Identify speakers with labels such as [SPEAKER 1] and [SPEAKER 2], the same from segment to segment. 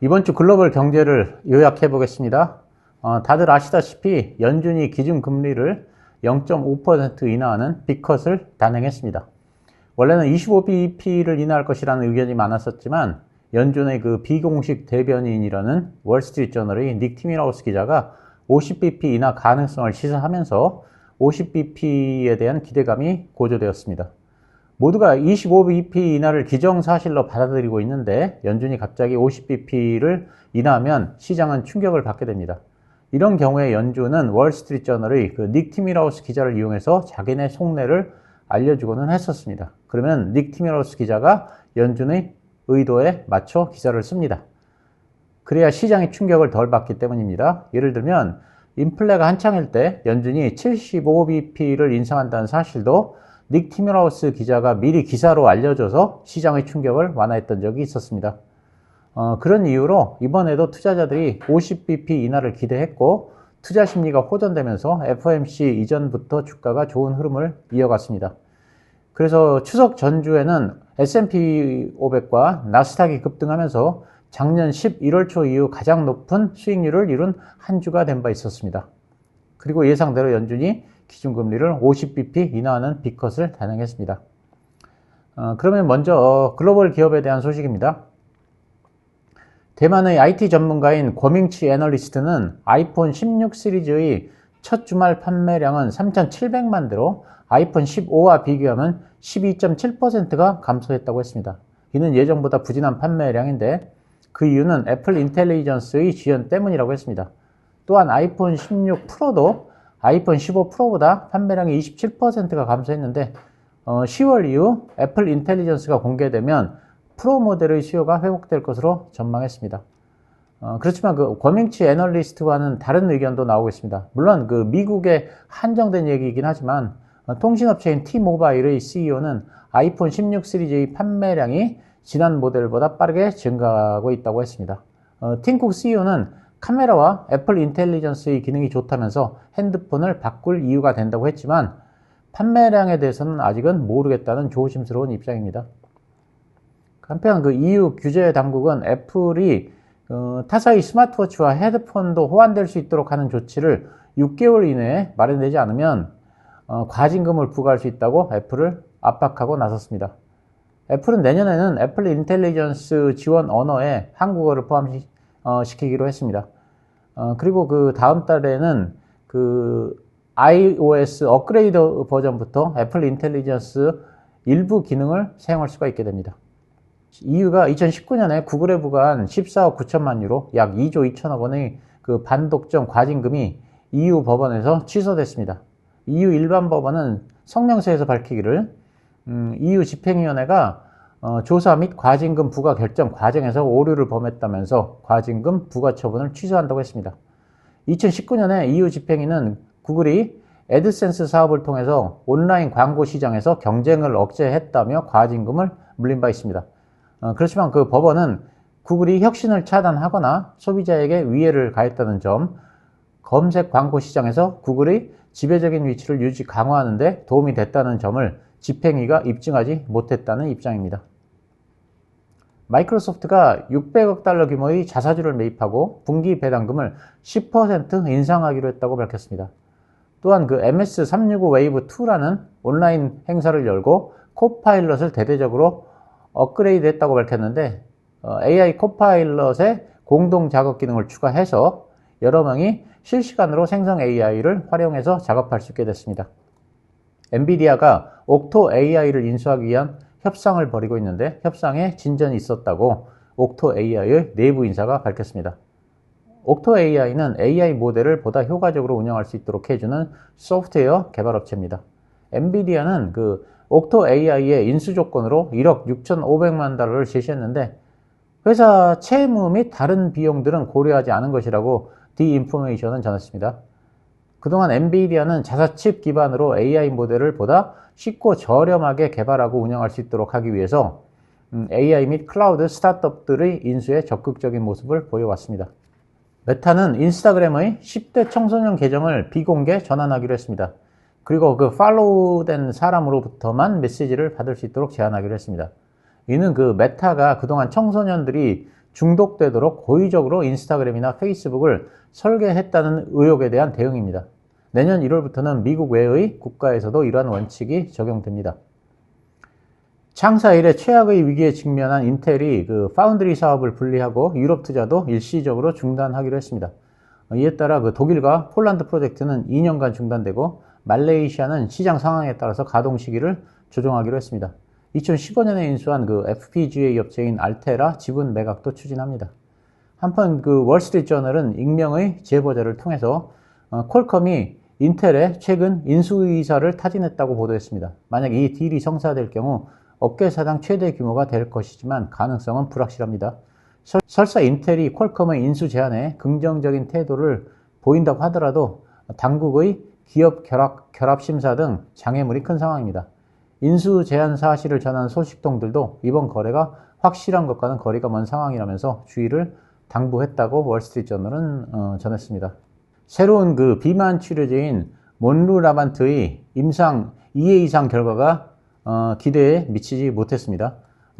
[SPEAKER 1] 이번 주 글로벌 경제를 요약해 보겠습니다. 다들 아시다시피 연준이 기준금리를 0.5% 인하하는 빅컷을 단행했습니다. 원래는 25bp를 인하할 것이라는 의견이 많았었지만 연준의 그 비공식 대변인이라는 월스트리트저널의 닉 티밀하우스 기자가 50bp 인하 가능성을 시사하면서 50bp에 대한 기대감이 고조되었습니다. 모두가 25bp 인하를 기정사실로 받아들이고 있는데 연준이 갑자기 50bp를 인하하면 시장은 충격을 받게 됩니다. 이런 경우에 연준은 월스트리트저널의 그 닉 티밀하우스 기자를 이용해서 자기네 속내를 알려주고는 했었습니다. 그러면 닉 티밀하우스 기자가 연준의 의도에 맞춰 기사를 씁니다. 그래야 시장이 충격을 덜 받기 때문입니다. 예를 들면 인플레가 한창일 때 연준이 75bp를 인상한다는 사실도 닉 티밀하우스 기자가 미리 기사로 알려줘서 시장의 충격을 완화했던 적이 있었습니다. 그런 이유로 이번에도 투자자들이 50bp 인하를 기대했고 투자 심리가 호전되면서 FOMC 이전부터 주가가 좋은 흐름을 이어갔습니다. 그래서 추석 전주에는 S&P 500과 나스닥이 급등하면서 작년 11월 초 이후 가장 높은 수익률을 이룬 한 주가 된 바 있었습니다. 그리고 예상대로 연준이 기준금리를 50bp 인하하는 빅컷을 단행했습니다. 그러면 먼저 글로벌 기업에 대한 소식입니다. 대만의 IT 전문가인 권밍치 애널리스트는 아이폰 16 시리즈의 첫 주말 판매량은 3,700만 대로 아이폰 15와 비교하면 12.7%가 감소했다고 했습니다. 이는 예정보다 부진한 판매량인데 그 이유는 애플 인텔리전스의 지연 때문이라고 했습니다. 또한 아이폰 16 프로도 아이폰 15 프로보다 판매량이 27%가 감소했는데 10월 이후 애플 인텔리전스가 공개되면 프로 모델의 수요가 회복될 것으로 전망했습니다. 그렇지만 그 권밍치 애널리스트와는 다른 의견도 나오고 있습니다. 물론 그 미국에 한정된 얘기이긴 하지만 통신업체인 T-모바일의 CEO는 아이폰 16 시리즈의 판매량이 지난 모델보다 빠르게 증가하고 있다고 했습니다. 팀쿡 CEO는 카메라와 애플 인텔리전스의 기능이 좋다면서 핸드폰을 바꿀 이유가 된다고 했지만 판매량에 대해서는 아직은 모르겠다는 조심스러운 입장입니다. 한편 그 EU 규제 당국은 애플이 타사의 스마트워치와 헤드폰도 호환될 수 있도록 하는 조치를 6개월 이내에 마련되지 않으면 과징금을 부과할 수 있다고 애플을 압박하고 나섰습니다. 애플은 내년에는 애플 인텔리전스 지원 언어에 한국어를 포함시키기로 했습니다. 그리고 그 다음 달에는 그 iOS 업그레이드 버전부터 애플 인텔리전스 일부 기능을 사용할 수가 있게 됩니다. EU가 2019년에 구글에 부과한 14억 9천만 유로, 약 2조 2천억 원의 그 반독점 과징금이 EU 법원에서 취소됐습니다. EU 일반 법원은 성명서에서 밝히기를 EU 집행위원회가 조사 및 과징금 부과 결정 과정에서 오류를 범했다면서 과징금 부과 처분을 취소한다고 했습니다. 2019년에 EU 집행위는 구글이 애드센스 사업을 통해서 온라인 광고 시장에서 경쟁을 억제했다며 과징금을 물린 바 있습니다. 그렇지만 그 법원은 구글이 혁신을 차단하거나 소비자에게 위해를 가했다는 점, 검색 광고 시장에서 구글의 지배적인 위치를 유지 강화하는 데 도움이 됐다는 점을 집행위가 입증하지 못했다는 입장입니다. 마이크로소프트가 600억 달러 규모의 자사주를 매입하고 분기 배당금을 10% 인상하기로 했다고 밝혔습니다. 또한 그 MS365 웨이브 2라는 온라인 행사를 열고 코파일럿을 대대적으로 업그레이드 했다고 밝혔는데 AI 코파일럿의 공동 작업 기능을 추가해서 여러 명이 실시간으로 생성 AI를 활용해서 작업할 수 있게 됐습니다. 엔비디아가 옥토 AI를 인수하기 위한 협상을 벌이고 있는데 협상에 진전이 있었다고 옥토 AI의 내부 인사가 밝혔습니다. 옥토 AI는 AI 모델을 보다 효과적으로 운영할 수 있도록 해주는 소프트웨어 개발업체입니다. 엔비디아는 그 옥토 AI의 인수 조건으로 1억 6,500만 달러를 제시했는데 회사 채무 및 다른 비용들은 고려하지 않은 것이라고 디인포메이션은 전했습니다. 그동안 엔비디아는 자사칩 기반으로 AI 모델을 보다 쉽고 저렴하게 개발하고 운영할 수 있도록 하기 위해서 AI 및 클라우드 스타트업들의 인수에 적극적인 모습을 보여왔습니다. 메타는 인스타그램의 10대 청소년 계정을 비공개 전환하기로 했습니다. 그리고 그 팔로우된 사람으로부터만 메시지를 받을 수 있도록 제한하기로 했습니다. 이는 그 메타가 그동안 청소년들이 중독되도록 고의적으로 인스타그램이나 페이스북을 설계했다는 의혹에 대한 대응입니다. 내년 1월부터는 미국 외의 국가에서도 이러한 원칙이 적용됩니다. 창사 이래 최악의 위기에 직면한 인텔이 파운드리 사업을 분리하고 유럽 투자도 일시적으로 중단하기로 했습니다. 이에 따라 독일과 폴란드 프로젝트는 2년간 중단되고 말레이시아는 시장 상황에 따라서 가동 시기를 조정하기로 했습니다. 2015년에 인수한 FPGA 업체인 알테라 지분 매각도 추진합니다. 한편 월스트리트저널은 익명의 제보자를 통해서 퀄컴이 인텔에 최근 인수 의사를 타진했다고 보도했습니다. 만약 이 딜이 성사될 경우 업계 사상 최대 규모가 될 것이지만 가능성은 불확실합니다. 설사 인텔이 퀄컴의 인수 제안에 긍정적인 태도를 보인다고 하더라도 당국의 기업 결합 심사 등 장애물이 큰 상황입니다. 인수 제안 사실을 전한 소식통들도 이번 거래가 확실한 것과는 거리가 먼 상황이라면서 주의를 당부했다고 월스트리트저널은 전했습니다. 새로운 비만 치료제인 몬루라반트의 임상 2회 이상 결과가 기대에 미치지 못했습니다.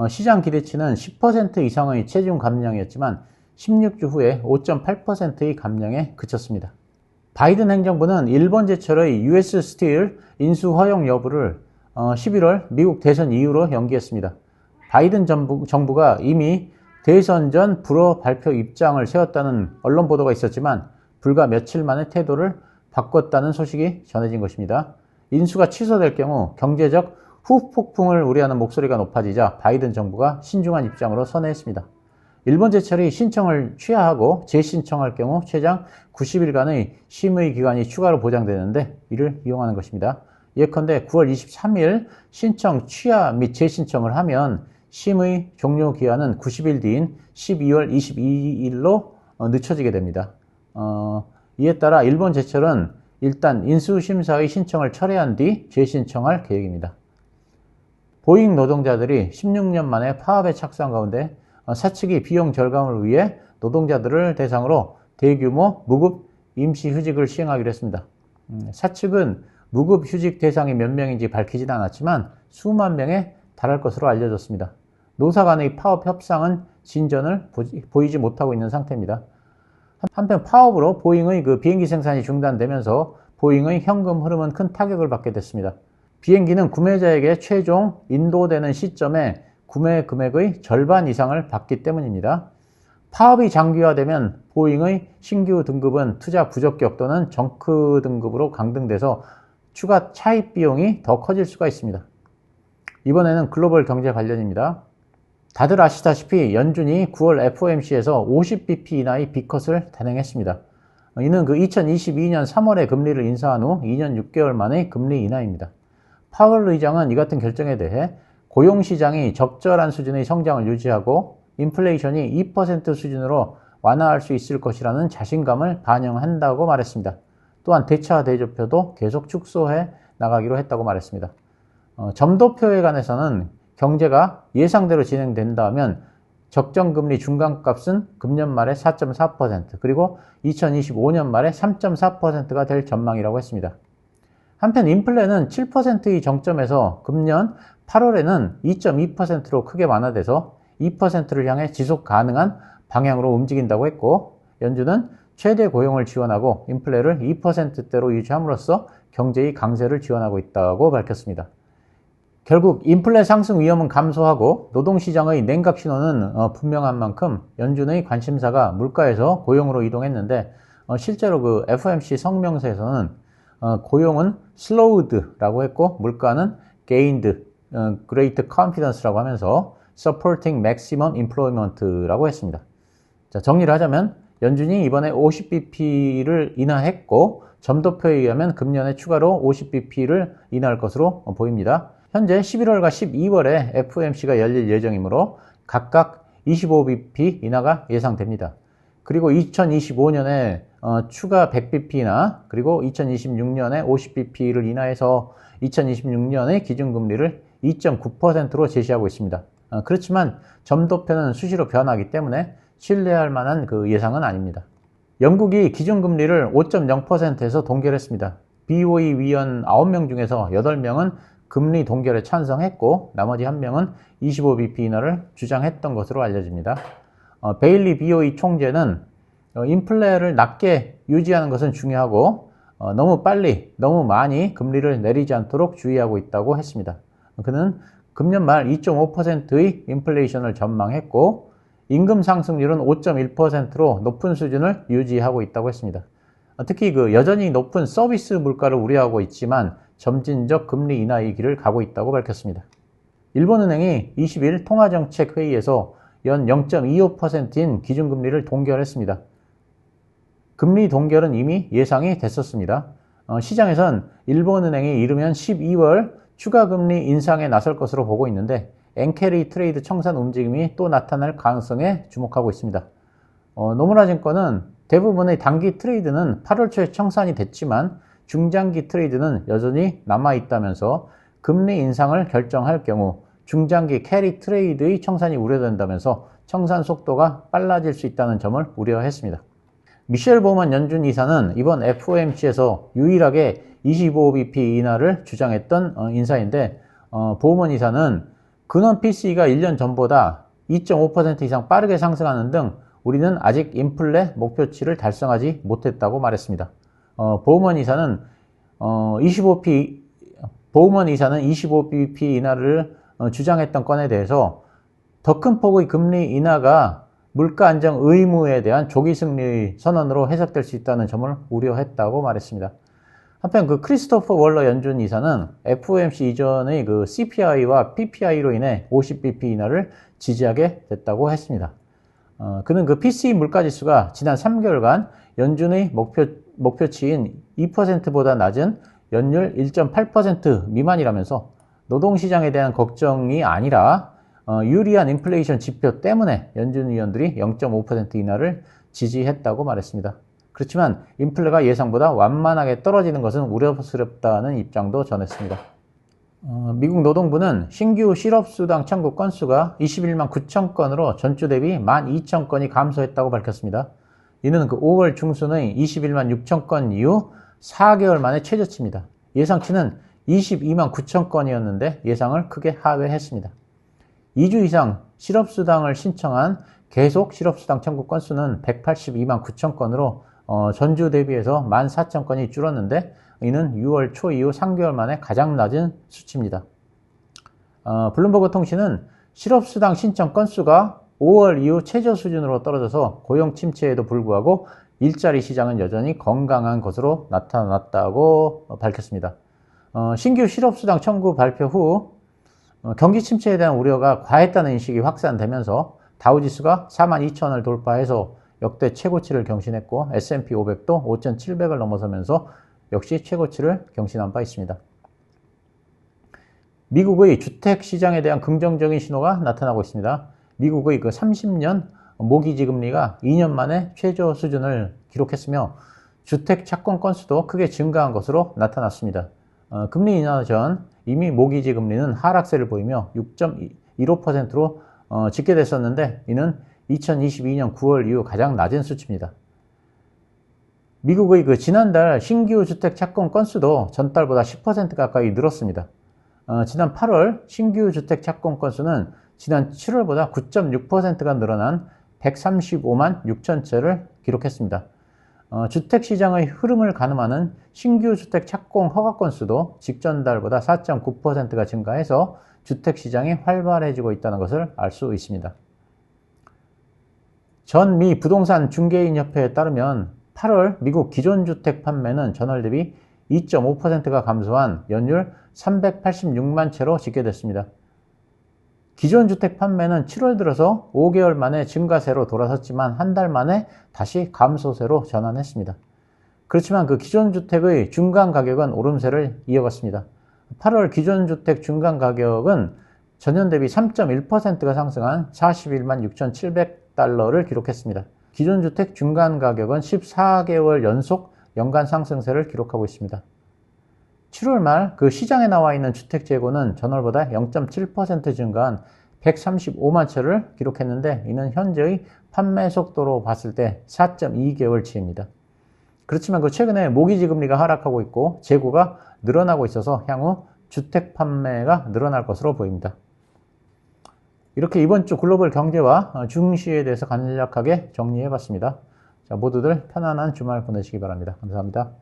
[SPEAKER 1] 시장 기대치는 10% 이상의 체중 감량이었지만 16주 후에 5.8%의 감량에 그쳤습니다. 바이든 행정부는 일본 제철의 US 스틸 인수 허용 여부를 11월 미국 대선 이후로 연기했습니다. 바이든 정부가 이미 대선 전 불허 발표 입장을 세웠다는 언론 보도가 있었지만 불과 며칠 만에 태도를 바꿨다는 소식이 전해진 것입니다. 인수가 취소될 경우 경제적 후폭풍을 우려하는 목소리가 높아지자 바이든 정부가 신중한 입장으로 선회했습니다. 일본 제철이 신청을 취하하고 재신청할 경우 최장 90일간의 심의 기간이 추가로 보장되는데 이를 이용하는 것입니다. 예컨대 9월 23일 신청 취하 및 재신청을 하면 심의 종료 기한은 90일 뒤인 12월 22일로 늦춰지게 됩니다. 이에 따라 일본 제철은 일단 인수심사의 신청을 철회한 뒤 재신청할 계획입니다. 보잉 노동자들이 16년 만에 파업에 착수한 가운데 사측이 비용 절감을 위해 노동자들을 대상으로 대규모 무급 임시휴직을 시행하기로 했습니다. 사측은 무급 휴직 대상이 몇 명인지 밝히진 않았지만 수만 명에 달할 것으로 알려졌습니다. 노사 간의 파업 협상은 진전을 보이지 못하고 있는 상태입니다. 한편 파업으로 보잉의 비행기 생산이 중단되면서 보잉의 현금 흐름은 큰 타격을 받게 됐습니다. 비행기는 구매자에게 최종 인도되는 시점에 구매 금액의 절반 이상을 받기 때문입니다. 파업이 장기화되면 보잉의 신규 등급은 투자 부적격 또는 정크 등급으로 강등돼서 추가 차입 비용이 더 커질 수가 있습니다. 이번에는 글로벌 경제 관련입니다. 다들 아시다시피 연준이 9월 FOMC에서 50bp 이하의 B컷을 단행했습니다. 이는 2022년 3월에 금리를 인하한 후 2년 6개월 만의 금리 인하입니다. 파월 의장은 이 같은 결정에 대해 고용시장이 적절한 수준의 성장을 유지하고 인플레이션이 2% 수준으로 완화할 수 있을 것이라는 자신감을 반영한다고 말했습니다. 또한 대차 대조표도 계속 축소해 나가기로 했다고 말했습니다. 점도표에 관해서는 경제가 예상대로 진행된다면 적정금리 중간값은 금년 말에 4.4% 그리고 2025년 말에 3.4%가 될 전망이라고 했습니다. 한편 인플레는 7%의 정점에서 금년 8월에는 2.2%로 크게 완화돼서 2%를 향해 지속 가능한 방향으로 움직인다고 했고 연준은 최대 고용을 지원하고 인플레를 2%대로 유지함으로써 경제의 강세를 지원하고 있다고 밝혔습니다. 결국 인플레 상승 위험은 감소하고 노동시장의 냉각 신호는 분명한 만큼 연준의 관심사가 물가에서 고용으로 이동했는데 실제로 FOMC 성명서에서는 고용은 slowed라고 했고 물가는 gained, great confidence라고 하면서 supporting maximum employment라고 했습니다. 자, 정리를 하자면 연준이 이번에 50bp를 인하했고 점도표에 의하면 금년에 추가로 50bp를 인하할 것으로 보입니다. 현재 11월과 12월에 FOMC가 열릴 예정이므로 각각 25bp 인하가 예상됩니다. 그리고 2025년에 추가 100bp 인하, 그리고 2026년에 50bp를 인하해서 2026년의 기준금리를 2.9%로 제시하고 있습니다. 그렇지만 점도표는 수시로 변하기 때문에 신뢰할 만한 예상은 아닙니다. 영국이 기준금리를 5.0%에서 동결했습니다. BOE 위원 9명 중에서 8명은 금리 동결에 찬성했고 나머지 1명은 25bp 인하를 주장했던 것으로 알려집니다. 베일리 BOE 총재는 인플레를 낮게 유지하는 것은 중요하고 너무 빨리, 너무 많이 금리를 내리지 않도록 주의하고 있다고 했습니다. 그는 금년 말 2.5%의 인플레이션을 전망했고 임금 상승률은 5.1%로 높은 수준을 유지하고 있다고 했습니다. 특히 여전히 높은 서비스 물가를 우려하고 있지만 점진적 금리 인하의 길을 가고 있다고 밝혔습니다. 일본은행이 20일 통화정책회의에서 연 0.25%인 기준금리를 동결했습니다. 금리 동결은 이미 예상이 됐었습니다. 시장에선 일본은행이 이르면 12월 추가금리 인상에 나설 것으로 보고 있는데 엔캐리 트레이드 청산 움직임이 또 나타날 가능성에 주목하고 있습니다. 노무라증권은 대부분의 단기 트레이드는 8월 초에 청산이 됐지만 중장기 트레이드는 여전히 남아있다면서 금리 인상을 결정할 경우 중장기 캐리 트레이드의 청산이 우려된다면서 청산 속도가 빨라질 수 있다는 점을 우려했습니다. 미셸 보먼 연준 이사는 이번 FOMC에서 유일하게 25bp 인하를 주장했던 인사인데 보먼 이사는 근원 PC가 1년 전보다 2.5% 이상 빠르게 상승하는 등 우리는 아직 인플레 목표치를 달성하지 못했다고 말했습니다. 보먼 이사는 25bp 인하를 주장했던 건에 대해서 더 큰 폭의 금리 인하가 물가 안정 의무에 대한 조기 승리의 선언으로 해석될 수 있다는 점을 우려했다고 말했습니다. 한편 크리스토퍼 월러 연준 이사는 FOMC 이전의 CPI와 PPI로 인해 50bp 인하를 지지하게 됐다고 했습니다. 그는 PC 물가지수가 지난 3개월간 연준의 목표치인 2%보다 낮은 연율 1.8% 미만이라면서 노동시장에 대한 걱정이 아니라 유리한 인플레이션 지표 때문에 연준 위원들이 0.5% 인하를 지지했다고 말했습니다. 그렇지만 인플레가 예상보다 완만하게 떨어지는 것은 우려스럽다는 입장도 전했습니다. 미국 노동부는 신규 실업수당 청구 건수가 21만 9천 건으로 전주 대비 12,000건이 감소했다고 밝혔습니다. 이는 5월 중순의 21만 6천 건 이후 4개월 만에 최저치입니다. 예상치는 22만 9천 건이었는데 예상을 크게 하회했습니다. 2주 이상 실업수당을 신청한 계속 실업수당 청구 건수는 182만 9천 건으로 전주 대비해서 14,000건이 줄었는데 이는 6월 초 이후 3개월 만에 가장 낮은 수치입니다. 블룸버그 통신은 실업수당 신청 건수가 5월 이후 최저 수준으로 떨어져서 고용 침체에도 불구하고 일자리 시장은 여전히 건강한 것으로 나타났다고 밝혔습니다. 신규 실업수당 청구 발표 후 경기 침체에 대한 우려가 과했다는 인식이 확산되면서 다우지수가 42,000을 돌파해서 역대 최고치를 경신했고 S&P 500도 5,700을 넘어서면서 역시 최고치를 경신한 바 있습니다. 미국의 주택시장에 대한 긍정적인 신호가 나타나고 있습니다. 미국의 30년 모기지 금리가 2년 만에 최저 수준을 기록했으며 주택 착공 건수도 크게 증가한 것으로 나타났습니다. 금리 인하 전 이미 모기지 금리는 하락세를 보이며 6.15%로 집계됐었는데 이는 2022년 9월 이후 가장 낮은 수치입니다. 미국의 지난달 신규 주택 착공 건수도 전달보다 10% 가까이 늘었습니다. 지난 8월 신규 주택 착공 건수는 지난 7월보다 9.6%가 늘어난 135만 6천 채를 기록했습니다. 주택시장의 흐름을 가늠하는 신규 주택 착공 허가 건수도 직전 달보다 4.9%가 증가해서 주택시장이 활발해지고 있다는 것을 알 수 있습니다. 전 미 부동산 중개인협회에 따르면 8월 미국 기존주택 판매는 전월 대비 2.5%가 감소한 연율 386만 채로 집계됐습니다. 기존 주택 판매는 7월 들어서 5개월 만에 증가세로 돌아섰지만 한 달 만에 다시 감소세로 전환했습니다. 그렇지만 기존 주택의 중간 가격은 오름세를 이어갔습니다. 8월 기존 주택 중간 가격은 전년 대비 3.1%가 상승한 41만 6,700달러를 기록했습니다. 기존 주택 중간 가격은 14개월 연속 연간 상승세를 기록하고 있습니다. 7월 말 시장에 나와 있는 주택 재고는 전월보다 0.7% 증가한 135만 채를 기록했는데 이는 현재의 판매 속도로 봤을 때 4.2개월치입니다. 그렇지만 최근에 모기지 금리가 하락하고 있고 재고가 늘어나고 있어서 향후 주택 판매가 늘어날 것으로 보입니다. 이렇게 이번 주 글로벌 경제와 증시에 대해서 간략하게 정리해 봤습니다. 자, 모두들 편안한 주말 보내시기 바랍니다. 감사합니다.